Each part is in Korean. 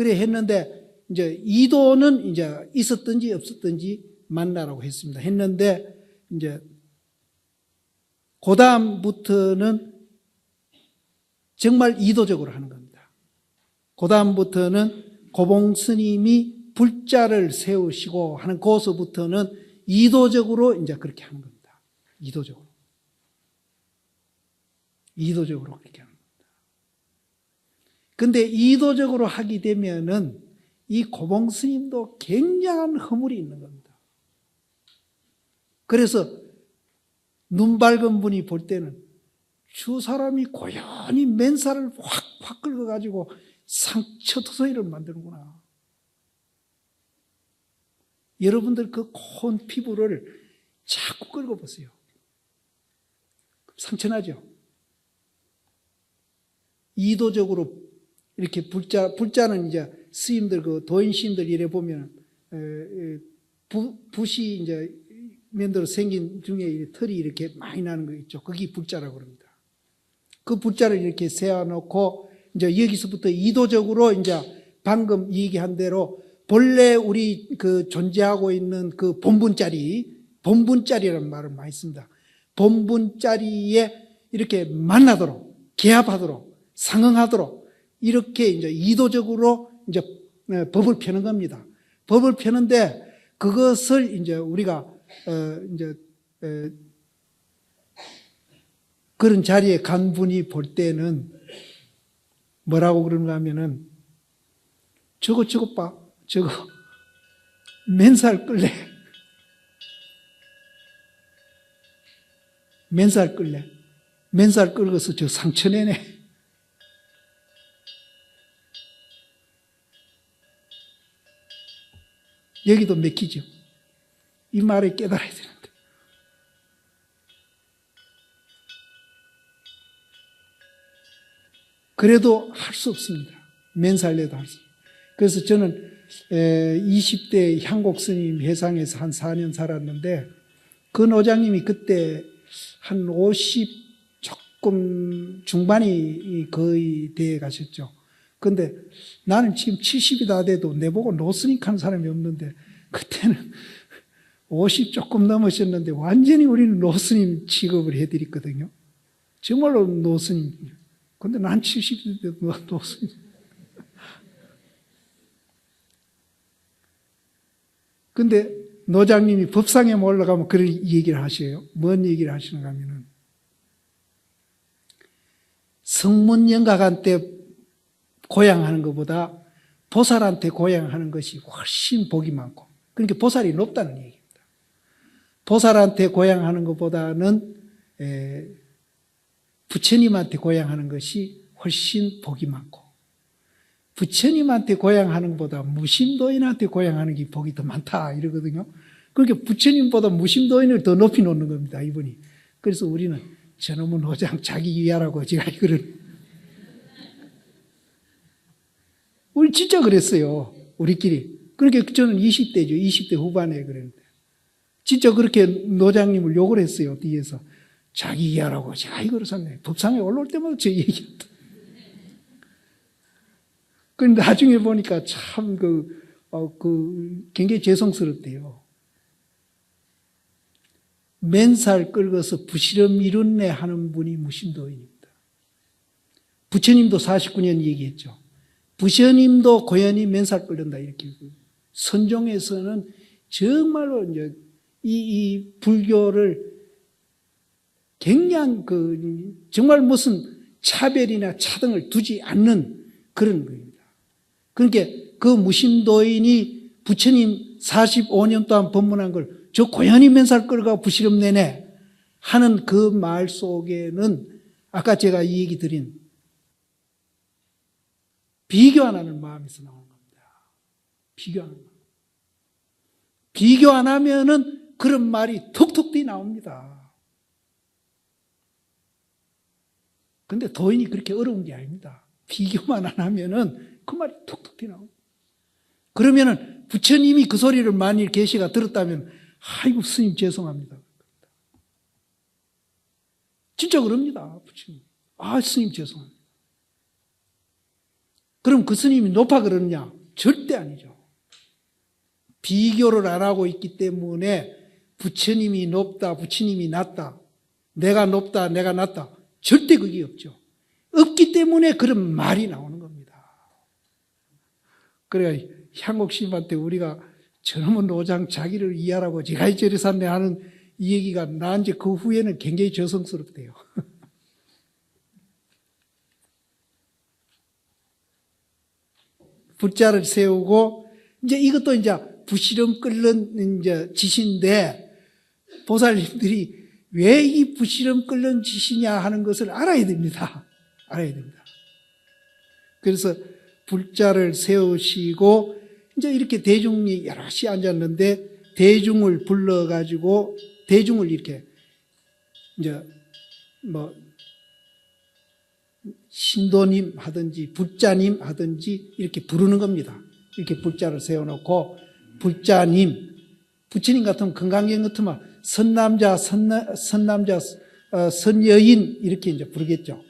그래 했는데 이제 이도는 이제 있었든지 없었든지 만나라고 했습니다. 했는데 이제 그 다음부터는 정말 이도적으로 하는 겁니다. 그 다음부터는 고봉 스님이 불자를 세우시고 하는 거기서부터는 이도적으로 이제 그렇게 하는 겁니다. 이도적으로 그렇게 하는 겁니다. 근데 이도적으로 하게 되면은 이 고봉 스님도 굉장한 허물이 있는 겁니다. 그래서 눈 밝은 분이 볼 때는 저 사람이 고연히 맨살을 확 긁어가지고 상처투성이를 만드는구나. 여러분들 그 고운 피부를 자꾸 긁어보세요. 상처나죠? 이도적으로 이렇게 불자는 이제 스님들, 그 도인 스님들 이래 보면, 붓이 이제 면대로 생긴 중에 털이 이렇게 많이 나는 거 있죠. 그게 불자라고 그럽니다. 그 불자를 이렇게 세워놓고, 이제 여기서부터 이도적으로 이제 방금 얘기한 대로 본래 우리 그 존재하고 있는 그 본분자리라는 말을 많이 씁니다. 본분자리에 이렇게 만나도록, 개합하도록, 상응하도록, 이렇게 이제 이도적으로 이제 법을 펴는 겁니다. 법을 펴는데 그것을 이제 우리가 그런 자리에 간 분이 볼 때는 뭐라고 그러는가 하면은 저거 봐. 저거 맨살 끌래. 맨살 끌어서 저 상처내네. 여기도 맥히죠. 이 말을 깨달아야 되는데. 그래도 할 수 없습니다. 맨살내도 할 수 없습니다. 그래서 저는 20대 향곡 스님 회상에서 한 4년 살았는데 그 노장님이 그때 한 50 조금 중반이 거의 돼 가셨죠. 근데 나는 지금 70이 다 돼도 내보고 노스님 하는 사람이 없는데 그때는 50 조금 넘으셨는데 완전히 우리는 노스님 취급을 해드렸거든요. 정말로 노스님. 근데 난 70이 돼도 노스님. 근데 노장님이 법상에 올라가면 그런 얘기를 하셔요. 뭔 얘기를 하시는가 하면은 성문영각한테 고향하는 것보다 보살한테 고향하는 것이 훨씬 복이 많고, 그러니까 보살이 높다는 얘기입니다. 보살한테 고향하는 것보다는 부처님한테 고향하는 것이 훨씬 복이 많고, 부처님한테 고향하는 것보다 무심도인한테 고향하는 게 복이 더 많다 이러거든요. 그러니까 부처님보다 무심도인을 더 높이 놓는 겁니다, 이분이. 그래서 우리는 저놈은 호장 자기 이하라고 제가 이거를 우리 진짜 그랬어요, 우리끼리. 그러니까 저는 20대죠. 20대 후반에 그랬는데 진짜 그렇게 노장님을 욕을 했어요, 뒤에서. 자기 이하라고 제가 이거를 샀네. 법상에 올라올 때마다 저 얘기했다. 그런데 나중에 보니까 참 굉장히 죄송스럽대요. 맨살 긁어서 부시름 이룬네 하는 분이 무심도인입니다. 부처님도 49년 얘기했죠. 부처님도 고연히 맨살 끓는다 이렇게. 선종에서는 정말로 이제 이 불교를 굉장히 정말 무슨 차별이나 차등을 두지 않는 그런 거입니다. 그러니까 그 무심도인이 부처님 45년 동안 법문한 걸 저 고연히 맨살 끌어가 부시름 내네 하는 그 말 속에는 아까 제가 이 얘기 드린 비교 안 하는 마음에서 나오는 겁니다. 비교 안 하면은 그런 말이 톡톡 튀 나옵니다. 근데 도인이 그렇게 어려운 게 아닙니다. 비교만 안 하면은 그 말이 톡톡 튀 나옵니다. 그러면은 부처님이 그 소리를 만일 계시가 들었다면 아이고 스님 죄송합니다. 진짜 그럽니다. 부처님. 아 스님 죄송합니다. 그럼 그 스님이 높아 그러느냐? 절대 아니죠. 비교를 안 하고 있기 때문에 부처님이 높다, 부처님이 낮다, 내가 높다, 내가 낮다, 절대 그게 없죠. 없기 때문에 그런 말이 나오는 겁니다. 그래 향옥 스님한테 우리가 저놈은 노장 자기를 이해하라고 제가 이저리 샀네 하는 이 얘기가 나한테 그 후에는 굉장히 저성스럽대요. 붓자를 세우고, 이제 이것도 이제 부시름 끓는 이제 짓인데, 보살님들이 왜 이 부시름 끓는 짓이냐 하는 것을 알아야 됩니다. 알아야 됩니다. 그래서 붓자를 세우시고, 이제 이렇게 대중이 여럿이 앉았는데, 대중을 불러가지고, 대중을 이렇게, 이제, 신도님 하든지 붓자님 하든지 이렇게 부르는 겁니다. 이렇게 붓자를 세워놓고 붓자님, 부처님 같으면 건강경 같으면 선남자, 선여인 이렇게 이제 부르겠죠.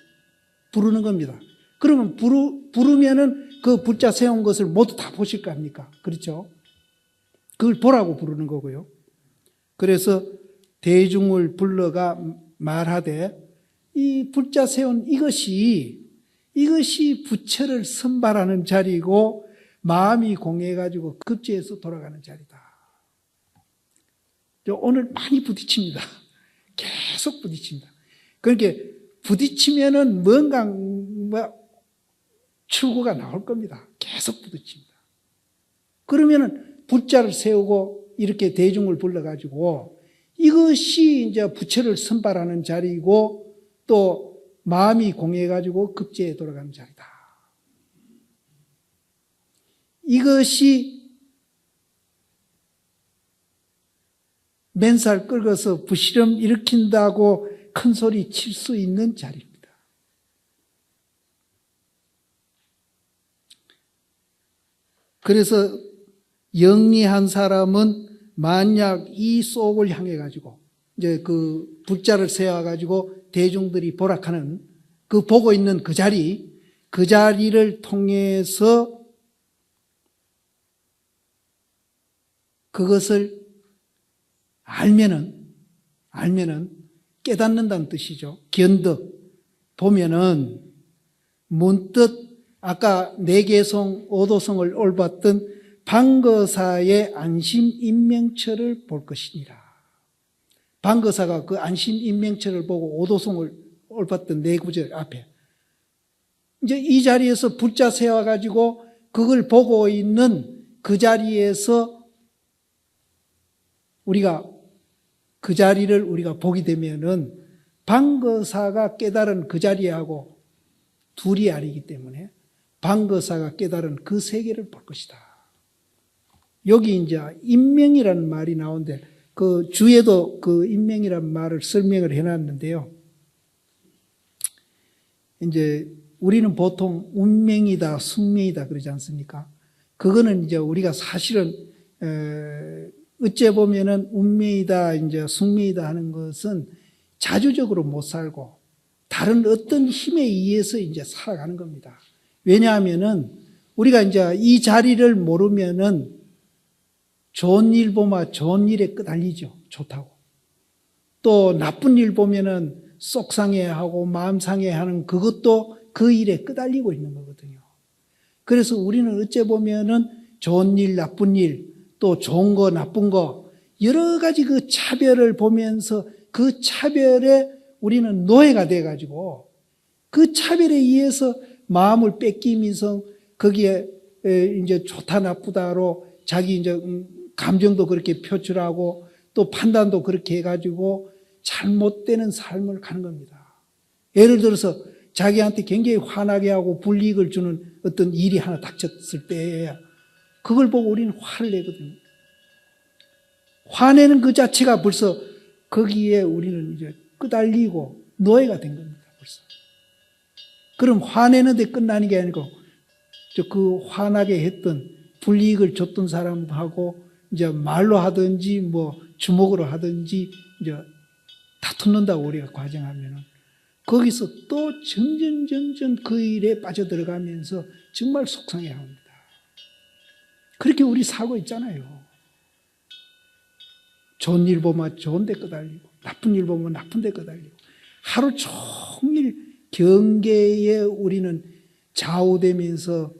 부르는 겁니다. 그러면 부르면은 그 붓자 세운 것을 모두 다 보실 거 아닙니까? 그렇죠? 그걸 보라고 부르는 거고요. 그래서 대중을 불러가 말하되 이 붓자 세운 이것이 부처를 선발하는 자리고 마음이 공해가지고 급제해서 돌아가는 자리다. 오늘 많이 부딪힙니다. 계속 부딪힙니다. 그러니까 부딪히면은 뭔가 출구가 나올 겁니다. 계속 부딪힙니다. 그러면은 붓자를 세우고 이렇게 대중을 불러가지고 이것이 이제 부처를 선발하는 자리고 또 마음이 공해가지고 급제에 돌아가는 자리다. 이것이 맨살 긁어서 부시름 일으킨다고 큰 소리 칠 수 있는 자리입니다. 그래서 영리한 사람은 만약 이 속을 향해 가지고 이제 그 붓자를 세워 가지고 대중들이 보락하는 그 보고 있는 그 자리를 통해서 그것을 알면은 깨닫는다는 뜻이죠. 견득 보면은 문득 아까 네개성 오도성을 올봤던 방거사의 안심인명처를 볼 것이니라. 방거사가 그 안심인명처를 보고 오도성을 올봤던 네 구절 앞에 이제 이 자리에서 붓자 세워가지고 그걸 보고 있는 그 자리에서 우리가 그 자리를 우리가 보게 되면은 방거사가 깨달은 그 자리하고 둘이 아니기 때문에 방거사가 깨달은 그 세계를 볼 것이다. 여기 이제 인명이라는 말이 나오는데 그 주에도 그 인명이라는 말을 설명을 해놨는데요. 이제 우리는 보통 운명이다, 숙명이다 그러지 않습니까? 그거는 이제 우리가 사실은 어째 보면은 운명이다, 이제 숙명이다 하는 것은 자주적으로 못 살고 다른 어떤 힘에 의해서 이제 살아가는 겁니다. 왜냐하면은 우리가 이제 이 자리를 모르면은 좋은 일 보면 좋은 일에 끄달리죠. 좋다고. 또 나쁜 일 보면은 속상해하고 마음 상해하는 그것도 그 일에 끄달리고 있는 거거든요. 그래서 우리는 어째 보면은 좋은 일, 나쁜 일, 또 좋은 거, 나쁜 거 여러 가지 그 차별을 보면서 그 차별에 우리는 노예가 돼가지고 그 차별에 의해서 마음을 뺏기면서 거기에 이제 좋다 나쁘다로 자기 이제 감정도 그렇게 표출하고 또 판단도 그렇게 해가지고 잘못되는 삶을 가는 겁니다. 예를 들어서 자기한테 굉장히 화나게 하고 불이익을 주는 어떤 일이 하나 닥쳤을 때 그걸 보고 우리는 화를 내거든요. 화내는 그 자체가 벌써 거기에 우리는 이제 끄달리고 노예가 된 겁니다. 벌써. 그럼 화내는데 끝나는 게 아니고 그 화나게 했던 불이익을 줬던 사람하고 이제 말로 하든지 뭐 주먹으로 하든지 이제 다퉜는다고 우리가 과정하면은 거기서 또 점점 그 일에 빠져들어가면서 정말 속상해합니다. 그렇게 우리 살고 있잖아요. 좋은 일 보면 좋은 데 끄달리고 나쁜 일 보면 나쁜 데 끄달리고 하루 종일 경계에 우리는 좌우되면서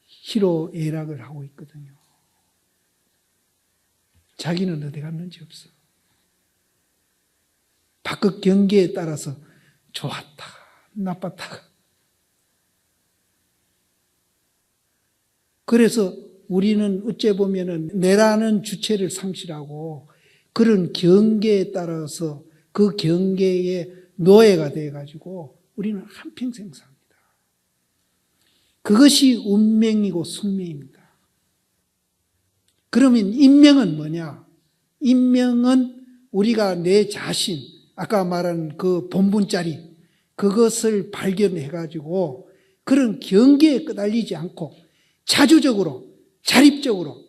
희로애락을 하고 있거든요. 자기는 어디 갔는지 없어. 바깥 경계에 따라서 좋았다, 나빴다. 그래서 우리는 어째 보면은 내라는 주체를 상실하고 그런 경계에 따라서 그 경계에 노예가 되어가지고 우리는 한평생 삽니다. 그것이 운명이고 숙명입니다. 그러면 인명은 뭐냐? 인명은 우리가 내 자신, 아까 말한 그 본분짜리 그것을 발견해가지고 그런 경계에 끄달리지 않고 자주적으로, 자립적으로,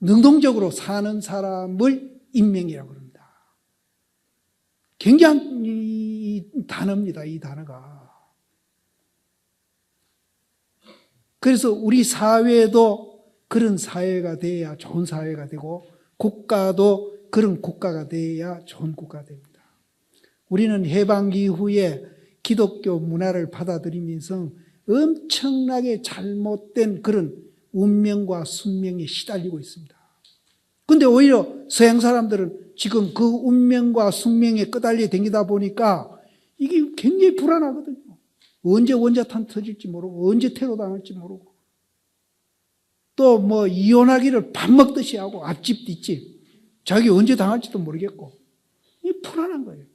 능동적으로 사는 사람을 인명이라고 합니다. 굉장한 이 단어입니다, 이 단어가. 그래서 우리 사회도 그런 사회가 돼야 좋은 사회가 되고 국가도 그런 국가가 돼야 좋은 국가가 됩니다. 우리는 해방 이후에 기독교 문화를 받아들이면서 엄청나게 잘못된 그런 운명과 숙명에 시달리고 있습니다. 그런데 오히려 서양 사람들은 지금 그 운명과 숙명에 끄달려 다니다 보니까 이게 굉장히 불안하거든요. 언제 원자탄 터질지 모르고 언제 테러 당할지 모르고 또 뭐 이혼하기를 밥 먹듯이 하고 앞집 뒷집 자기 언제 당할지도 모르겠고 이 불안한 거예요.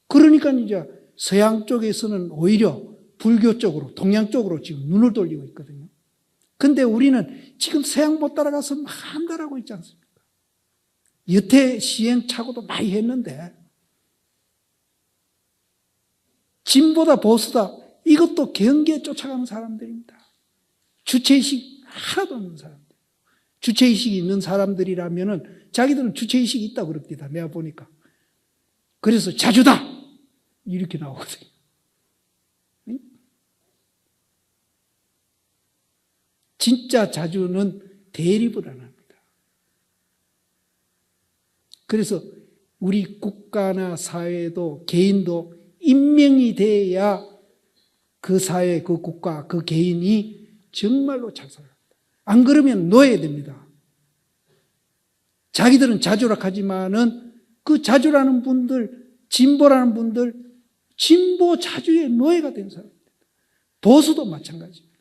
그러니까 이제 서양 쪽에서는 오히려 불교 쪽으로 동양 쪽으로 지금 눈을 돌리고 있거든요. 근데 우리는 지금 서양 못 따라가서 막 한달하고 있지 않습니까? 여태 시행착오도 많이 했는데 진보다 보수다 이것도 경계에 쫓아가는 사람들입니다. 주체의식 하나도 없는 사람들. 주체의식이 있는 사람들이라면은 자기들은 주체의식이 있다고 그럽니다. 내가 보니까. 그래서 자주다! 이렇게 나오거든요. 진짜 자주는 대립을 안 합니다. 그래서 우리 국가나 사회도 개인도 인명이 돼야 그 사회, 그 국가, 그 개인이 정말로 잘 살아갑니다. 안 그러면 노예됩니다. 자기들은 자주락하지만은 그 자주라는 분들, 진보라는 분들, 진보 자주의 노예가 된 사람입니다. 보수도 마찬가지입니다.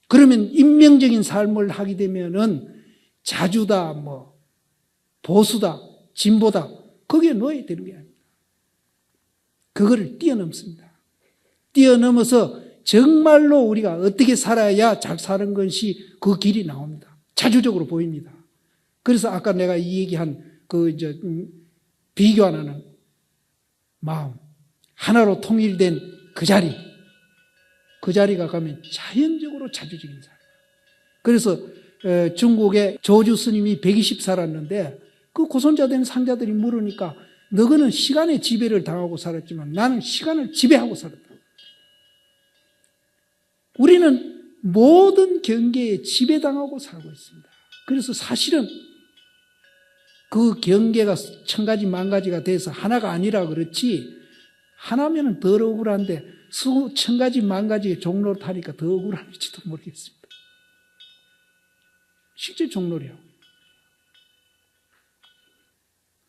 그러면 인명적인 삶을 하게 되면은 자주다, 뭐, 보수다, 진보다, 거기에 노예되는 게 아닙니다. 그거를 뛰어넘습니다. 뛰어넘어서 정말로 우리가 어떻게 살아야 잘 사는 것이 그 길이 나옵니다. 자주적으로 보입니다. 그래서 아까 내가 이 얘기한 그 이제 비교 안 하는 마음, 하나로 통일된 그 자리가 가면 자연적으로 자주적인 사람. 그래서 중국의 조주 스님이 120 살았는데 그 고손자 된 상자들이 물으니까 너희는 시간의 지배를 당하고 살았지만 나는 시간을 지배하고 살았다. 우리는 모든 경계에 지배당하고 살고 있습니다. 그래서 사실은 그 경계가 천가지 만가지가 돼서 하나가 아니라 그렇지 하나면은 덜 억울한데 수천 가지 만가지의 종로를 타니까 더 억울할지도 모르겠습니다. 실제 종로리요.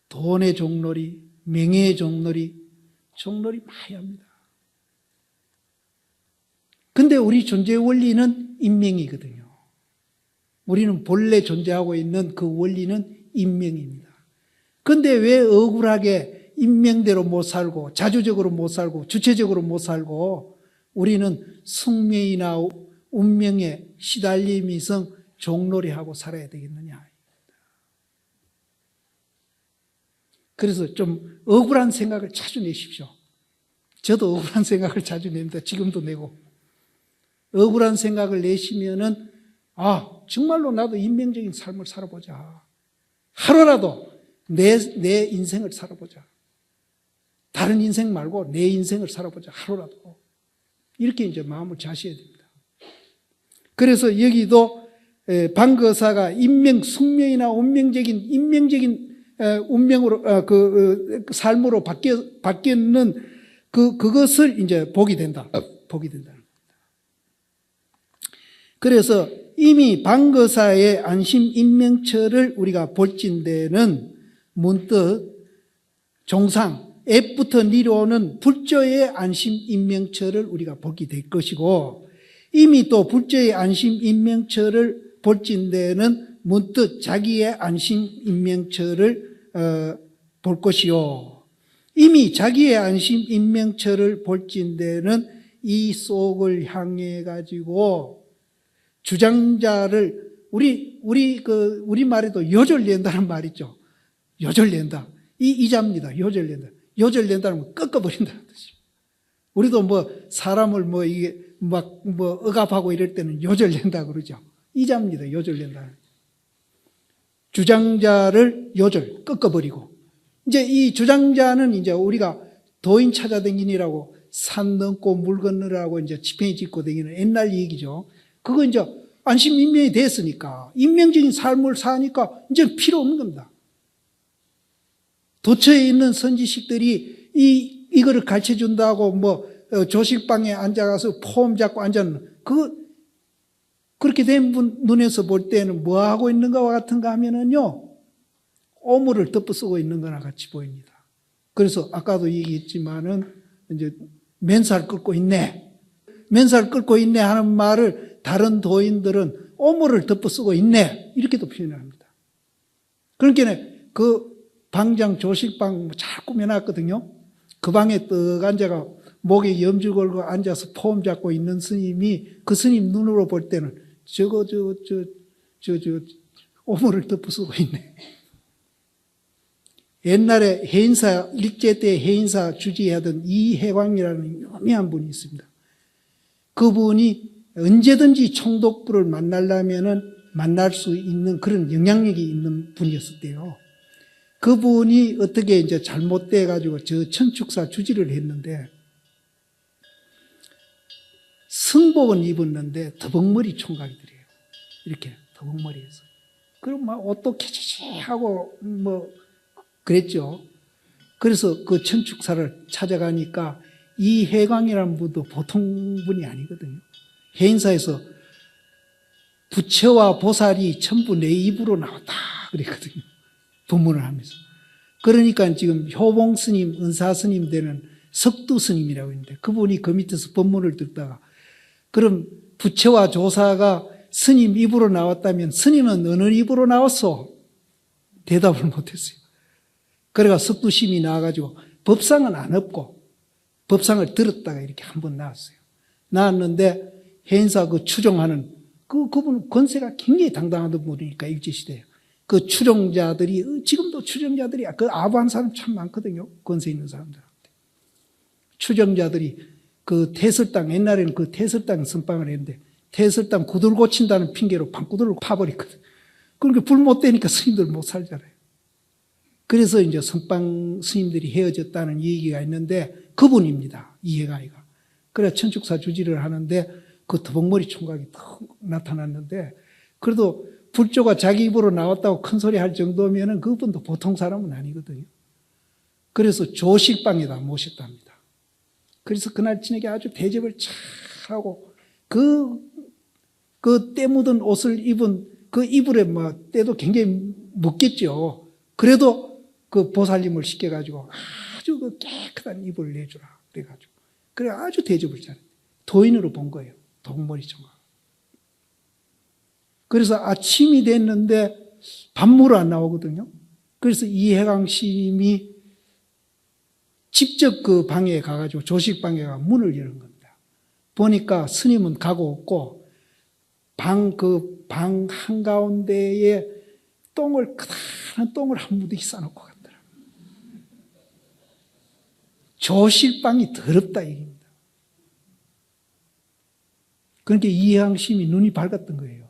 돈의 종로리, 명예의 종로리 많이 합니다. 근데 우리 존재의 원리는 인명이거든요. 우리는 본래 존재하고 있는 그 원리는 인명입니다. 근데 왜 억울하게 인명대로 못 살고 자주적으로 못 살고 주체적으로 못 살고 우리는 숙명이나 운명에 시달리면서 종놀이하고 살아야 되겠느냐. 그래서 좀 억울한 생각을 자주 내십시오. 저도 억울한 생각을 자주 냅니다. 지금도 내고. 억울한 생각을 내시면은 정말로 나도 인명적인 삶을 살아보자. 하루라도 내 인생을 살아보자. 다른 인생 말고 내 인생을 살아보자, 하루라도. 이렇게 이제 마음을 자셔야 됩니다. 그래서 여기도 방거사가 숙명이나 인명적인 운명으로, 삶으로 바뀌는 그것을 이제 복이 된다. 복이 된다는 겁니다. 그래서 이미 방거사의 안심인명처를 우리가 볼진대는 문득 종상, 앱부터 내려오는 불조의 안심인명처를 우리가 보게 될 것이고, 이미 또 불조의 안심인명처를 볼진대는 문득 자기의 안심인명처를 볼 것이요. 이미 자기의 안심인명처를 볼진대는 이 속을 향해 가지고 주장자를 우리 말에도 요절낸다는 말 있죠. 요절낸다. 이자입니다. 요절낸다. 요절낸다는 건 꺾어버린다는 뜻입니다. 우리도 사람을 이게 억압하고 이럴 때는 요절낸다 그러죠. 이자입니다. 요절낸다. 주장자를 꺾어버리고. 이제 이 주장자는 이제 우리가 도인 찾아다니라고 산 넘고 물 건너라고 이제 지팡이 짚고 다니는 옛날 얘기죠. 그거 이제 안심인명이 됐으니까, 인명적인 삶을 사니까 이제 필요 없는 겁니다. 도처에 있는 선지식들이 이거를 가르쳐 준다고 조식방에 앉아가서 폼 잡고 앉았는, 그렇게 된 분 눈에서 볼 때는 뭐 하고 있는 것과 같은가 하면은요, 오물을 덮어 쓰고 있는 거나 같이 보입니다. 그래서 아까도 얘기했지만은 이제 맨살 끓고 있네. 맨살 끓고 있네 하는 말을 다른 도인들은 오물을 덮어 쓰고 있네. 이렇게도 표현을 합니다. 그러니까 그 방장 조식방 잘 꾸며놨거든요. 그 방에 떡 앉아가 목에 염주 걸고 앉아서 폼 잡고 있는 스님이 그 스님 눈으로 볼 때는 오물을 덮어 쓰고 있네. 옛날에 해인사, 일제 때 해인사 주지하던 이해광이라는 유명한 분이 있습니다. 그분이 언제든지 총독부를 만나려면은 만날 수 있는 그런 영향력이 있는 분이었었대요. 그분이 어떻게 이제 잘못돼가지고 저 천축사 주지를 했는데, 승복은 입었는데 더벅머리 총각이더래요. 이렇게 더벅머리에서. 그럼 옷도 캐치하고 그랬죠. 그래서 그 천축사를 찾아가니까 이 해광이라는 분도 보통 분이 아니거든요. 해인사에서 부처와 보살이 전부 내 입으로 나왔다 그랬거든요. 법문을 하면서. 그러니까 지금 효봉 스님, 은사 스님 되는 석두 스님이라고 있는데, 그분이 그 밑에서 법문을 듣다가, 그럼 부처와 조사가 스님 입으로 나왔다면 스님은 어느 입으로 나왔어? 대답을 못했어요. 그래가 석두심이 나와가지고 법상은 안 엎고 법상을 들었다가 이렇게 한번 나왔어요. 나왔는데 해인사 그 추종하는 그분 권세가 굉장히 당당하던 분이니까 일제시대에 그 추종자들이, 지금도 추종자들이 그 아부한 사람 참 많거든요. 권세 있는 사람들한테. 추종자들이 그 태설당, 옛날에는 그 태설당 선방을 했는데 태설당 구들 고친다는 핑계로 방구들을 파버리거든. 그러니까 불 못 대니까 스님들 못 살잖아요. 그래서 이제 선방 스님들이 헤어졌다는 얘기가 있는데 그분입니다. 이해가이가. 그래 천축사 주지를 하는데 그 더벅머리 총각이 턱 나타났는데, 그래도 불조가 자기 입으로 나왔다고 큰 소리 할 정도면은 그분도 보통 사람은 아니거든요. 그래서 조식방에다 모셨답니다. 그래서 그날 저녁에 아주 대접을 잘 하고 그 때 묻은 옷을 입은 그 이불에 때도 굉장히 묻겠죠. 그래도 그 보살님을 시켜가지고 아주 그 깨끗한 이불을 내주라 그래가지고 그래 아주 대접을 잘해. 도인으로 본 거예요. 도목머리 총각. 그래서 아침이 됐는데 밥물을 안 나오거든요. 그래서 이해강 스님이 직접 그 방에 가가지고 조식방에 가 문을 여는 겁니다. 보니까 스님은 가고 없고 방 한가운데에 크다란 똥을 한 무더기 싸놓고 갔더라고요. 조식방이 더럽다 얘기입니다. 그러니까 이해강 스님이 눈이 밝았던 거예요.